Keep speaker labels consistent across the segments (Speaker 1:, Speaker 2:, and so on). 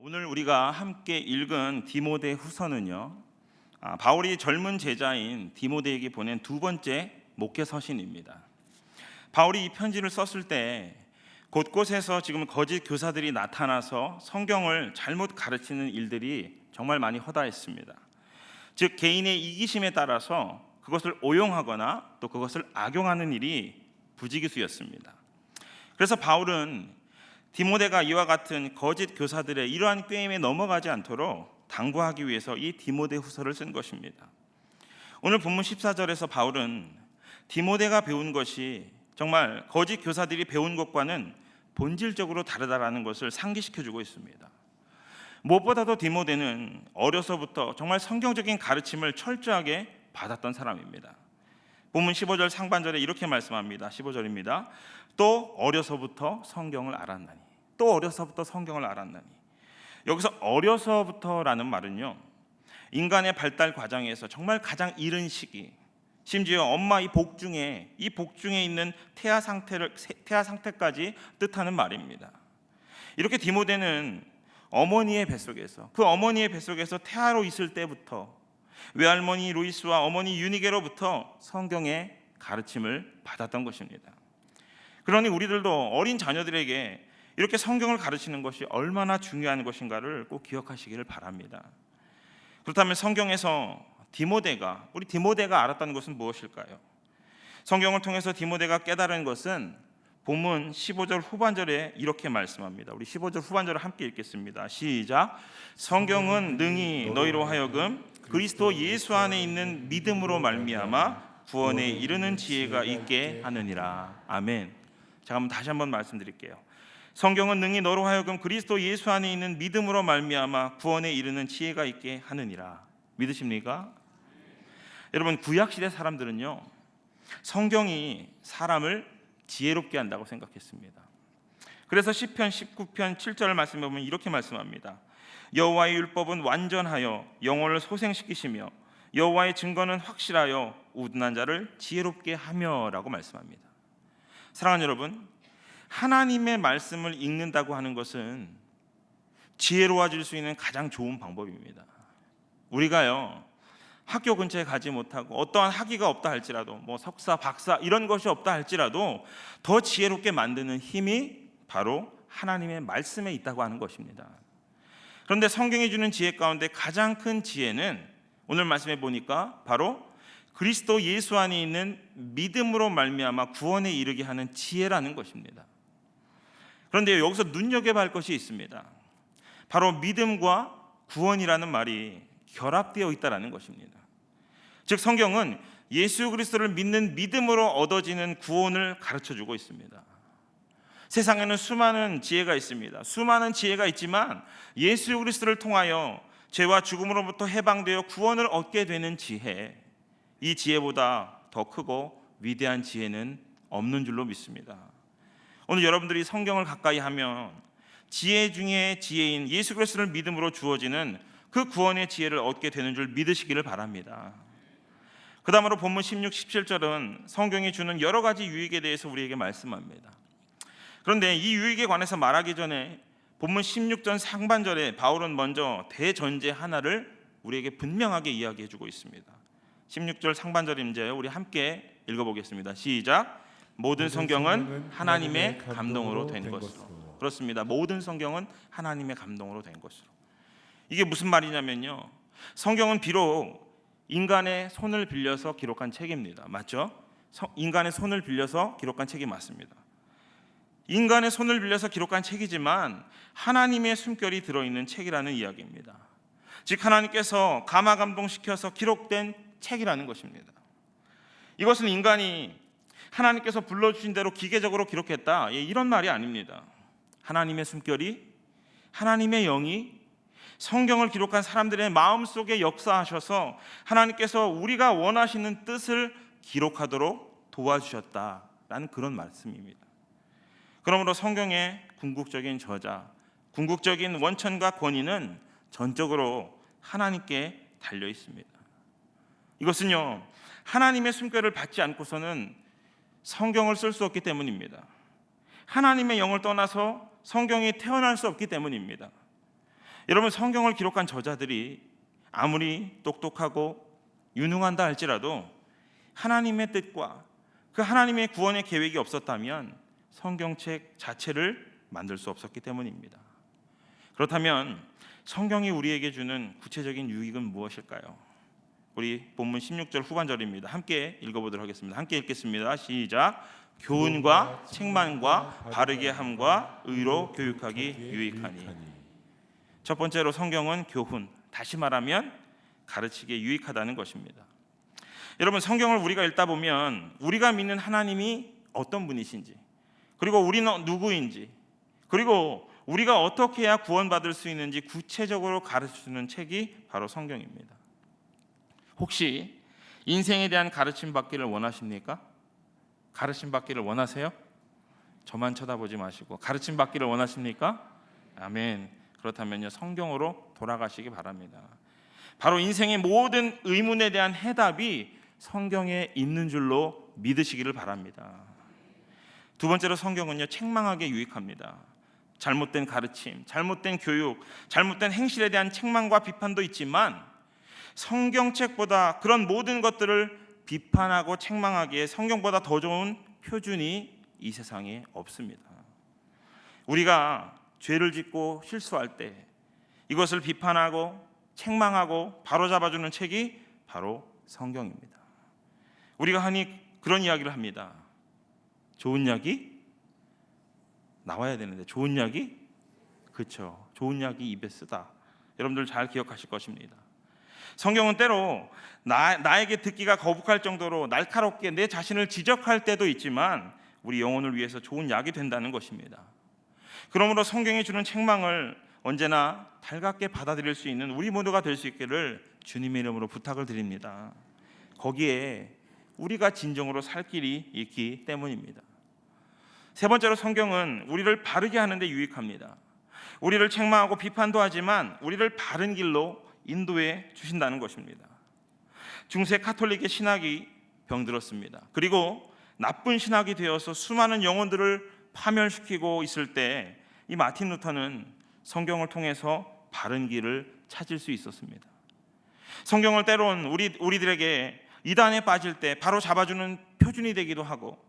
Speaker 1: 오늘 우리가 함께 읽은 디모데 후서는요, 바울이 젊은 제자인 디모데에게 보낸 두 번째 목회 서신입니다. 바울이 이 편지를 썼을 때 곳곳에서 지금 거짓 교사들이 나타나서 성경을 잘못 가르치는 일들이 정말 많이 허다했습니다. 즉 개인의 이기심에 따라서 그것을 오용하거나 또 그것을 악용하는 일이 부지기수였습니다. 그래서 바울은 디모데가 이와 같은 거짓 교사들의 이러한 꾀임에 넘어가지 않도록 당부하기 위해서 이 디모데 후서를 쓴 것입니다. 오늘 본문 14절에서 바울은 디모데가 배운 것이 정말 거짓 교사들이 배운 것과는 본질적으로 다르다라는 것을 상기시켜주고 있습니다. 무엇보다도 디모데는 어려서부터 정말 성경적인 가르침을 철저하게 받았던 사람입니다. 본문 15절 상반절에 이렇게 말씀합니다. 15절입니다. 또 어려서부터 성경을 알았나니. 또 어려서부터 성경을 알았나니. 여기서 어려서부터라는 말은요, 인간의 발달 과정에서 정말 가장 이른 시기, 심지어 엄마 이 복중에 있는 태아 상태까지 뜻하는 말입니다. 이렇게 디모데는 어머니의 뱃속에서, 그 어머니의 뱃속에서 태아로 있을 때부터 외할머니 루이스와 어머니 유니게로부터 성경의 가르침을 받았던 것입니다. 그러니 우리들도 어린 자녀들에게 이렇게 성경을 가르치는 것이 얼마나 중요한 것인가를 꼭 기억하시기를 바랍니다. 그렇다면 성경에서 우리 디모데가 알았다는 것은 무엇일까요? 성경을 통해서 디모데가 깨달은 것은 본문 15절 후반절에 이렇게 말씀합니다. 우리 15절 후반절을 함께 읽겠습니다. 시작. 성경은 능히 너희로 하여금 그리스도 예수 안에 있는 믿음으로 말미암아 구원에 이르는 지혜가 있게 하느니라. 아멘. 자, 그럼 다시 한번 말씀드릴게요. 성경은 능히 너로 하여금 그리스도 예수 안에 있는 믿음으로 말미암아 구원에 이르는 지혜가 있게 하느니라. 믿으십니까? 여러분, 구약시대 사람들은요, 성경이 사람을 지혜롭게 한다고 생각했습니다. 그래서 시편 19편 7절 말씀에 보면 이렇게 말씀합니다. 여호와의 율법은 완전하여 영혼을 소생시키시며 여호와의 증거는 확실하여 우둔한 자를 지혜롭게 하며 라고 말씀합니다. 사랑하는 여러분, 하나님의 말씀을 읽는다고 하는 것은 지혜로워질 수 있는 가장 좋은 방법입니다. 우리가요, 학교 근처에 가지 못하고 어떠한 학위가 없다 할지라도 석사, 박사 이런 것이 없다 할지라도 더 지혜롭게 만드는 힘이 바로 하나님의 말씀에 있다고 하는 것입니다. 그런데 성경이 주는 지혜 가운데 가장 큰 지혜는 오늘 말씀해 보니까 바로 그리스도 예수 안에 있는 믿음으로 말미암아 구원에 이르게 하는 지혜라는 것입니다. 그런데 여기서 눈여겨야 할 것이 있습니다. 바로 믿음과 구원이라는 말이 결합되어 있다는 것입니다. 즉 성경은 예수 그리스도를 믿는 믿음으로 얻어지는 구원을 가르쳐주고 있습니다. 세상에는 수많은 지혜가 있습니다. 수많은 지혜가 있지만 예수 그리스도를 통하여 죄와 죽음으로부터 해방되어 구원을 얻게 되는 지혜, 이 지혜보다 더 크고 위대한 지혜는 없는 줄로 믿습니다. 오늘 여러분들이 성경을 가까이 하면 지혜 중에 지혜인 예수 그리스도를 믿음으로 주어지는 그 구원의 지혜를 얻게 되는 줄 믿으시기를 바랍니다. 그 다음으로 본문 16, 17절은 성경이 주는 여러 가지 유익에 대해서 우리에게 말씀합니다. 그런데 이 유익에 관해서 말하기 전에 본문 16절 상반절에 바울은 먼저 대전제 하나를 우리에게 분명하게 이야기해 주고 있습니다. 16절 상반절인데요, 우리 함께 읽어보겠습니다. 시작. 모든 성경은 하나님의 감동으로 된 것으로. 그렇습니다. 모든 성경은 하나님의 감동으로 된 것으로. 이게 무슨 말이냐면요, 성경은 비록 인간의 손을 빌려서 기록한 책입니다. 맞죠? 인간의 손을 빌려서 기록한 책이 맞습니다. 인간의 손을 빌려서 기록한 책이지만 하나님의 숨결이 들어있는 책이라는 이야기입니다. 즉 하나님께서 감화감동시켜서 기록된 책이라는 것입니다. 이것은 인간이 하나님께서 불러주신 대로 기계적으로 기록했다, 이런 말이 아닙니다. 하나님의 숨결이, 하나님의 영이 성경을 기록한 사람들의 마음속에 역사하셔서 하나님께서 우리가 원하시는 뜻을 기록하도록 도와주셨다라는 그런 말씀입니다. 그러므로 성경의 궁극적인 저자, 궁극적인 원천과 권위는 전적으로 하나님께 달려 있습니다. 이것은요, 하나님의 숨결을 받지 않고서는 성경을 쓸 수 없기 때문입니다. 하나님의 영을 떠나서 성경이 태어날 수 없기 때문입니다. 여러분, 성경을 기록한 저자들이 아무리 똑똑하고 유능한다 할지라도 하나님의 뜻과 그 하나님의 구원의 계획이 없었다면 성경책 자체를 만들 수 없었기 때문입니다. 그렇다면 성경이 우리에게 주는 구체적인 유익은 무엇일까요? 우리 본문 16절 후반절입니다. 함께 읽어보도록 하겠습니다. 함께 읽겠습니다. 시작. 교훈과 책망과 바르게 함과 의로 교육하기 유익하니. 첫 번째로 성경은 교훈, 다시 말하면 가르치기에 유익하다는 것입니다. 여러분, 성경을 우리가 읽다 보면 우리가 믿는 하나님이 어떤 분이신지, 그리고 우리는 누구인지, 그리고 우리가 어떻게 해야 구원받을 수 있는지 구체적으로 가르쳐주는 책이 바로 성경입니다. 혹시 인생에 대한 가르침 받기를 원하십니까? 가르침 받기를 원하세요? 저만 쳐다보지 마시고 가르침 받기를 원하십니까? 아멘. 그렇다면요, 성경으로 돌아가시기 바랍니다. 바로 인생의 모든 의문에 대한 해답이 성경에 있는 줄로 믿으시기를 바랍니다. 두 번째로 성경은요, 책망하기에 유익합니다. 잘못된 가르침, 잘못된 교육, 잘못된 행실에 대한 책망과 비판도 있지만 성경책보다 그런 모든 것들을 비판하고 책망하기에 성경보다 더 좋은 표준이 이 세상에 없습니다. 우리가 죄를 짓고 실수할 때 이것을 비판하고 책망하고 바로잡아주는 책이 바로 성경입니다. 우리가 흔히 그런 이야기를 합니다. 좋은 약이 나와야 되는데 좋은 약이, 그렇죠, 좋은 약이 입에 쓰다. 여러분들 잘 기억하실 것입니다. 성경은 때로 나에게 듣기가 거북할 정도로 날카롭게 내 자신을 지적할 때도 있지만 우리 영혼을 위해서 좋은 약이 된다는 것입니다. 그러므로 성경이 주는 책망을 언제나 달갑게 받아들일 수 있는 우리 모두가 될 수 있기를 주님의 이름으로 부탁을 드립니다. 거기에 우리가 진정으로 살 길이 있기 때문입니다. 세 번째로 성경은 우리를 바르게 하는 데 유익합니다. 우리를 책망하고 비판도 하지만 우리를 바른 길로 인도해 주신다는 것입니다. 중세 카톨릭의 신학이 병들었습니다. 그리고 나쁜 신학이 되어서 수많은 영혼들을 파멸시키고 있을 때 이 마틴 루터는 성경을 통해서 바른 길을 찾을 수 있었습니다. 성경을 때론 우리들에게 이단에 빠질 때 바로 잡아주는 표준이 되기도 하고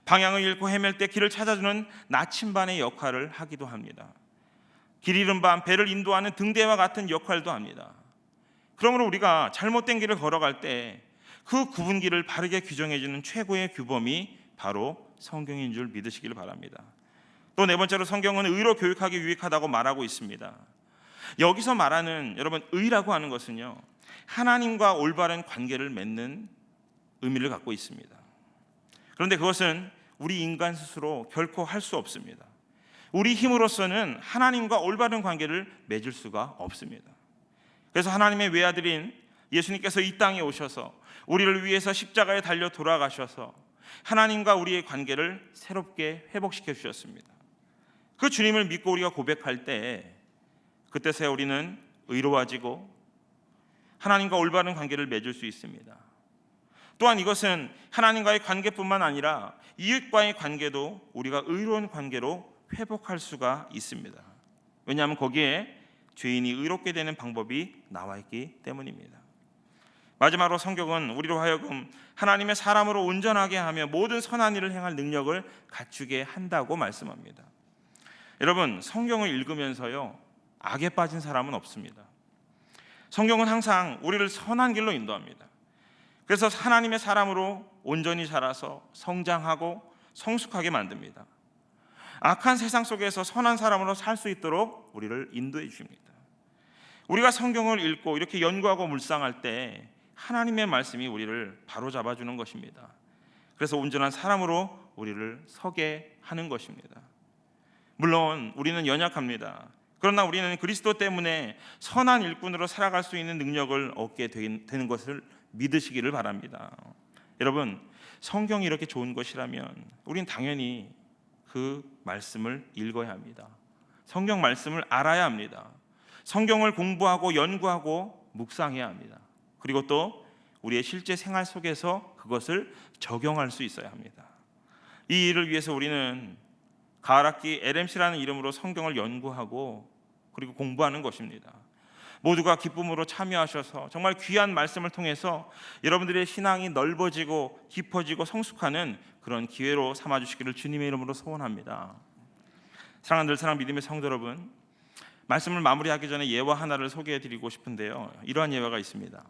Speaker 1: 방향을 잃고 헤맬 때 길을 찾아주는 나침반의 역할을 하기도 합니다. 길 잃은 밤 배를 인도하는 등대와 같은 역할도 합니다. 그러므로 우리가 잘못된 길을 걸어갈 때 그 굽은 길을 바르게 규정해주는 최고의 규범이 바로 성경인 줄 믿으시길 바랍니다. 또 네 번째로 성경은 의로 교육하기 유익하다고 말하고 있습니다. 여기서 말하는 여러분 의라고 하는 것은요, 하나님과 올바른 관계를 맺는 의미를 갖고 있습니다. 그런데 그것은 우리 인간 스스로 결코 할 수 없습니다. 우리 힘으로서는 하나님과 올바른 관계를 맺을 수가 없습니다. 그래서 하나님의 외아들인 예수님께서 이 땅에 오셔서 우리를 위해서 십자가에 달려 돌아가셔서 하나님과 우리의 관계를 새롭게 회복시켜 주셨습니다. 그 주님을 믿고 우리가 고백할 때 그때서야 우리는 의로워지고 하나님과 올바른 관계를 맺을 수 있습니다. 또한 이것은 하나님과의 관계뿐만 아니라 이웃과의 관계도 우리가 의로운 관계로 회복할 수가 있습니다. 왜냐하면 거기에 죄인이 의롭게 되는 방법이 나와 있기 때문입니다. 마지막으로 성경은 우리로 하여금 하나님의 사람으로 온전하게 하며 모든 선한 일을 행할 능력을 갖추게 한다고 말씀합니다. 여러분, 성경을 읽으면서요, 악에 빠진 사람은 없습니다. 성경은 항상 우리를 선한 길로 인도합니다. 그래서 하나님의 사람으로 온전히 자라서 성장하고 성숙하게 만듭니다. 악한 세상 속에서 선한 사람으로 살 수 있도록 우리를 인도해 주십니다. 우리가 성경을 읽고 이렇게 연구하고 묵상할 때 하나님의 말씀이 우리를 바로잡아 주는 것입니다. 그래서 온전한 사람으로 우리를 서게 하는 것입니다. 물론 우리는 연약합니다. 그러나 우리는 그리스도 때문에 선한 일꾼으로 살아갈 수 있는 능력을 얻게 되는 것을 믿으시기를 바랍니다. 여러분, 성경이 이렇게 좋은 것이라면 우린 당연히 그 말씀을 읽어야 합니다. 성경 말씀을 알아야 합니다. 성경을 공부하고 연구하고 묵상해야 합니다. 그리고 또 우리의 실제 생활 속에서 그것을 적용할 수 있어야 합니다. 이 일을 위해서 우리는 가을학기 LMC라는 이름으로 성경을 연구하고 그리고 공부하는 것입니다. 모두가 기쁨으로 참여하셔서 정말 귀한 말씀을 통해서 여러분들의 신앙이 넓어지고 깊어지고 성숙하는 그런 기회로 삼아주시기를 주님의 이름으로 소원합니다. 사랑하는 사랑 믿음의 성도 여러분, 말씀을 마무리하기 전에 예화 하나를 소개해드리고 싶은데요. 이러한 예화가 있습니다.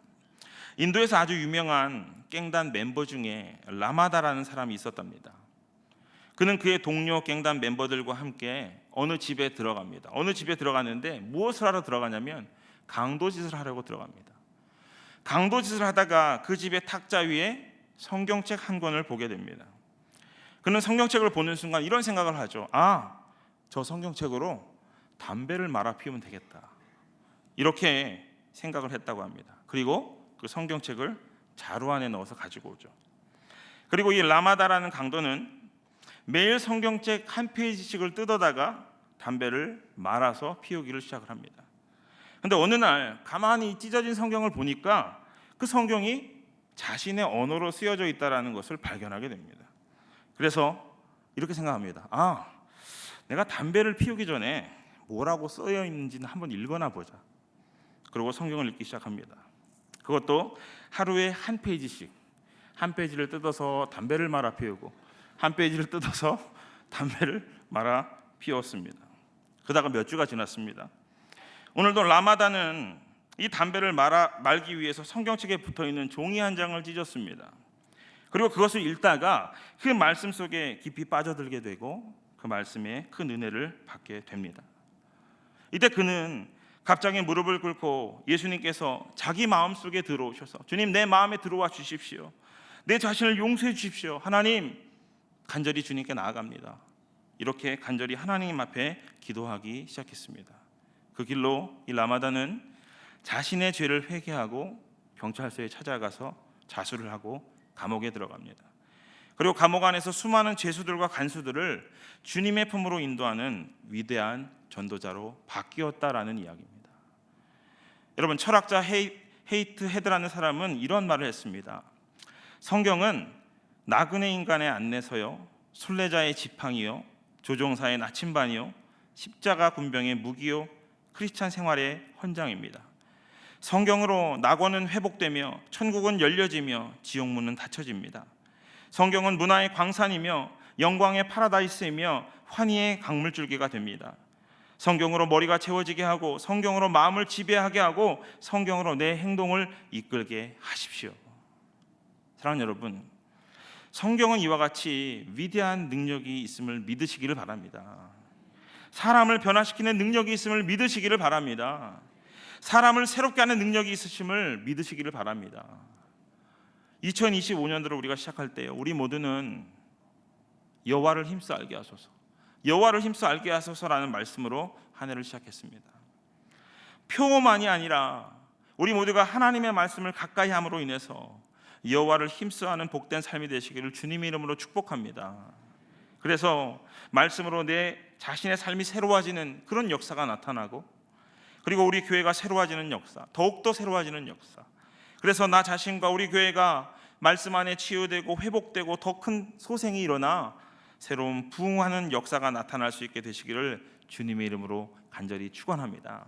Speaker 1: 인도에서 아주 유명한 깽단 멤버 중에 라마다라는 사람이 있었답니다. 그는 그의 동료 깽단 멤버들과 함께 어느 집에 들어갑니다. 어느 집에 들어갔는데 무엇을 하러 들어가냐면 강도짓을 하려고 들어갑니다. 강도짓을 하다가 그 집의 탁자 위에 성경책 한 권을 보게 됩니다. 그는 성경책을 보는 순간 이런 생각을 하죠. 저 성경책으로 담배를 말아 피우면 되겠다. 이렇게 생각을 했다고 합니다. 그리고 그 성경책을 자루 안에 넣어서 가지고 오죠. 그리고 이 라마다라는 강도는 매일 성경책 한 페이지씩을 뜯어다가 담배를 말아서 피우기를 시작을 합니다. 그런데 어느 날 가만히 찢어진 성경을 보니까 그 성경이 자신의 언어로 쓰여져 있다는 것을 발견하게 됩니다. 그래서 이렇게 생각합니다. 내가 담배를 피우기 전에 뭐라고 쓰여 있는지는 한번 읽어나 보자. 그리고 성경을 읽기 시작합니다. 그것도 하루에 한 페이지씩, 한 페이지를 뜯어서 담배를 말아 피우고 한 페이지를 뜯어서 담배를 말아 피웠습니다. 그러다가 몇 주가 지났습니다. 오늘도 라마다는 이 담배를 말기 위해서 성경책에 붙어있는 종이 한 장을 찢었습니다. 그리고 그것을 읽다가 그 말씀 속에 깊이 빠져들게 되고 그 말씀에 큰 은혜를 받게 됩니다. 이때 그는 갑자기 무릎을 꿇고 예수님께서 자기 마음속에 들어오셔서 주님, 내 마음에 들어와 주십시오. 내 자신을 용서해 주십시오. 하나님, 간절히 주님께 나아갑니다. 이렇게 간절히 하나님 앞에 기도하기 시작했습니다. 그 길로 이 라마다는 자신의 죄를 회개하고 경찰서에 찾아가서 자수를 하고 감옥에 들어갑니다. 그리고 감옥 안에서 수많은 죄수들과 간수들을 주님의 품으로 인도하는 위대한 전도자로 바뀌었다라는 이야기입니다. 여러분, 철학자 헤이트 헤드라는 사람은 이런 말을 했습니다. 성경은 나그네 인간의 안내서요, 순례자의 지팡이요, 조종사의 나침반이요, 십자가 군병의 무기요, 크리스찬 생활의 헌장입니다. 성경으로 낙원은 회복되며 천국은 열려지며 지옥문은 닫혀집니다. 성경은 문화의 광산이며 영광의 파라다이스이며 환희의 강물줄기가 됩니다. 성경으로 머리가 채워지게 하고 성경으로 마음을 지배하게 하고 성경으로 내 행동을 이끌게 하십시오. 사랑하는 여러분, 성경은 이와 같이 위대한 능력이 있음을 믿으시기를 바랍니다. 사람을 변화시키는 능력이 있음을 믿으시기를 바랍니다. 사람을 새롭게 하는 능력이 있으심을 믿으시기를 바랍니다. 2025년도로 우리가 시작할 때 우리 모두는 여호와를 힘써 알게 하소서, 여호와를 힘써 알게 하소서라는 말씀으로 한 해를 시작했습니다. 표만이 아니라 우리 모두가 하나님의 말씀을 가까이 함으로 인해서 여호와를 힘써 하는 복된 삶이 되시기를 주님의 이름으로 축복합니다. 그래서 말씀으로 내 자신의 삶이 새로워지는 그런 역사가 나타나고, 그리고 우리 교회가 새로워지는 역사, 더욱더 새로워지는 역사, 그래서 나 자신과 우리 교회가 말씀 안에 치유되고 회복되고 더 큰 소생이 일어나 새로운 부흥하는 역사가 나타날 수 있게 되시기를 주님의 이름으로 간절히 축원합니다.